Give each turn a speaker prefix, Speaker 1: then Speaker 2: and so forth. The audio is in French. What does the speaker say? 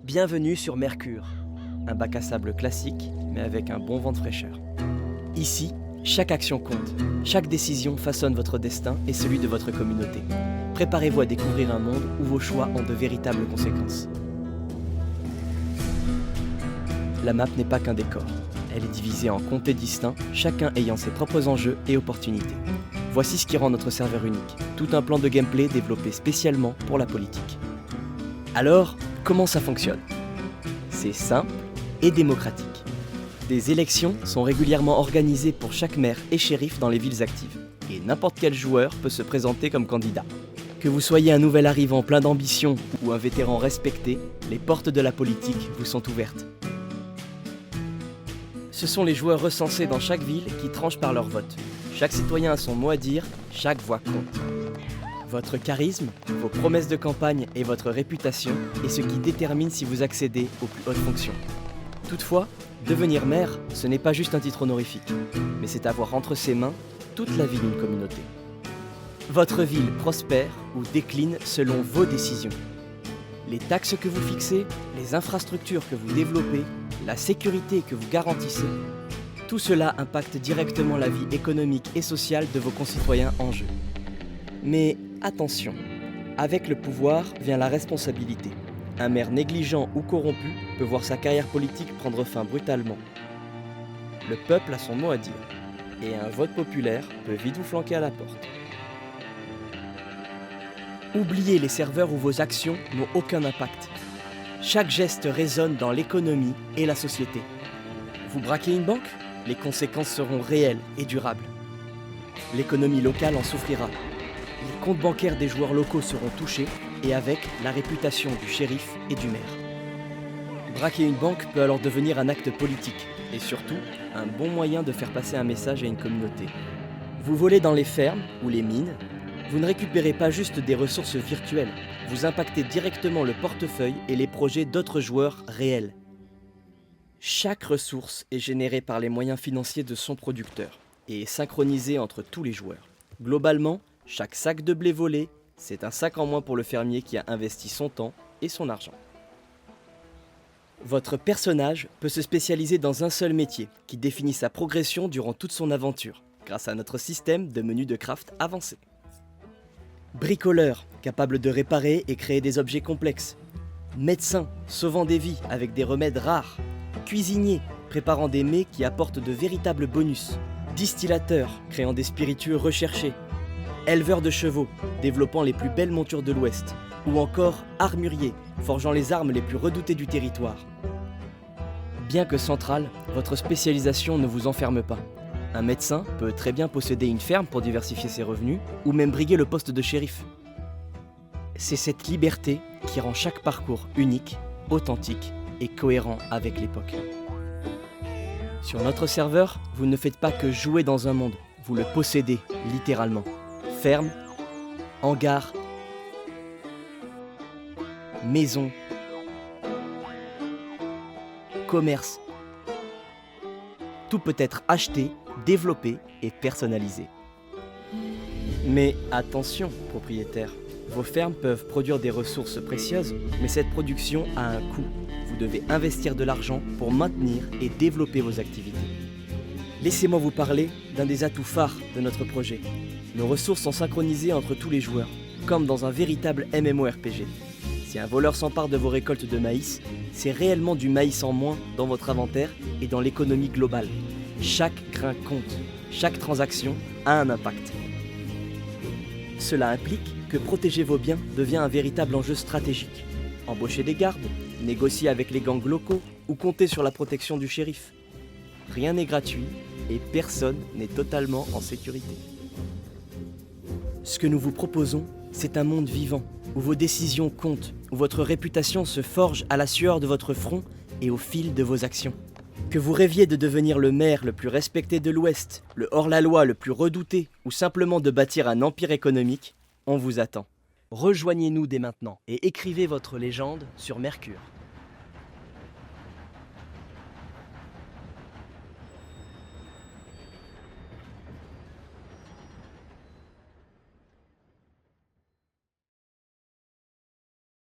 Speaker 1: Bienvenue sur Mercure, un bac à sable classique, mais avec un bon vent de fraîcheur. Ici, chaque action compte, chaque décision façonne votre destin et celui de votre communauté. Préparez-vous à découvrir un monde où vos choix ont de véritables conséquences. La map n'est pas qu'un décor, elle est divisée en comtés distincts, chacun ayant ses propres enjeux et opportunités. Voici ce qui rend notre serveur unique, tout un plan de gameplay développé spécialement pour la politique. Alors, comment ça fonctionne? C'est simple et démocratique. Des élections sont régulièrement organisées pour chaque maire et shérif dans les villes actives, et n'importe quel joueur peut se présenter comme candidat. Que vous soyez un nouvel arrivant plein d'ambition ou un vétéran respecté, les portes de la politique vous sont ouvertes. Ce sont les joueurs recensés dans chaque ville qui tranchent par leur vote. Chaque citoyen a son mot à dire, chaque voix compte. Votre charisme, vos promesses de campagne et votre réputation est ce qui détermine si vous accédez aux plus hautes fonctions. Toutefois, devenir maire, ce n'est pas juste un titre honorifique, mais c'est avoir entre ses mains toute la vie d'une communauté. Votre ville prospère ou décline selon vos décisions. Les taxes que vous fixez, les infrastructures que vous développez, la sécurité que vous garantissez, tout cela impacte directement la vie économique et sociale de vos concitoyens en jeu. Mais attention, avec le pouvoir vient la responsabilité. Un maire négligent ou corrompu peut voir sa carrière politique prendre fin brutalement. Le peuple a son mot à dire, et un vote populaire peut vite vous flanquer à la porte. Oubliez les serveurs où vos actions n'ont aucun impact. Chaque geste résonne dans l'économie et la société. Vous braquez une banque? Les conséquences seront réelles et durables. L'économie locale en souffrira. Les comptes bancaires des joueurs locaux seront touchés et avec la réputation du shérif et du maire. Braquer une banque peut alors devenir un acte politique et surtout un bon moyen de faire passer un message à une communauté. Vous volez dans les fermes ou les mines, vous ne récupérez pas juste des ressources virtuelles, vous impactez directement le portefeuille et les projets d'autres joueurs réels. Chaque ressource est générée par les moyens financiers de son producteur et est synchronisée entre tous les joueurs. Globalement, chaque sac de blé volé, c'est un sac en moins pour le fermier qui a investi son temps et son argent. Votre personnage peut se spécialiser dans un seul métier qui définit sa progression durant toute son aventure, grâce à notre système de menus de craft avancé. Bricoleur, capable de réparer et créer des objets complexes. Médecin, sauvant des vies avec des remèdes rares. Cuisinier, préparant des mets qui apportent de véritables bonus. Distillateur, créant des spiritueux recherchés. Éleveur de chevaux, développant les plus belles montures de l'Ouest. Ou encore armurier, forgeant les armes les plus redoutées du territoire. Bien que centrale, votre spécialisation ne vous enferme pas. Un médecin peut très bien posséder une ferme pour diversifier ses revenus, ou même briguer le poste de shérif. C'est cette liberté qui rend chaque parcours unique, authentique et cohérent avec l'époque. Sur notre serveur, vous ne faites pas que jouer dans un monde, vous le possédez littéralement. Ferme, hangar, maison, commerce. Tout peut être acheté, développé et personnalisé. Mais attention, propriétaires, vos fermes peuvent produire des ressources précieuses, mais cette production a un coût. Vous devez investir de l'argent pour maintenir et développer vos activités. Laissez-moi vous parler d'un des atouts phares de notre projet. Nos ressources sont synchronisées entre tous les joueurs, comme dans un véritable MMORPG. Si un voleur s'empare de vos récoltes de maïs, c'est réellement du maïs en moins dans votre inventaire et dans l'économie globale. Chaque grain compte, chaque transaction a un impact. Cela implique que protéger vos biens devient un véritable enjeu stratégique. Embaucher des gardes, négocier avec les gangs locaux ou compter sur la protection du shérif. Rien n'est gratuit et personne n'est totalement en sécurité. Ce que nous vous proposons, c'est un monde vivant, où vos décisions comptent, où votre réputation se forge à la sueur de votre front et au fil de vos actions. Que vous rêviez de devenir le maire le plus respecté de l'Ouest, le hors-la-loi le plus redouté, ou simplement de bâtir un empire économique, on vous attend. Rejoignez-nous dès maintenant et écrivez votre légende sur Mercure.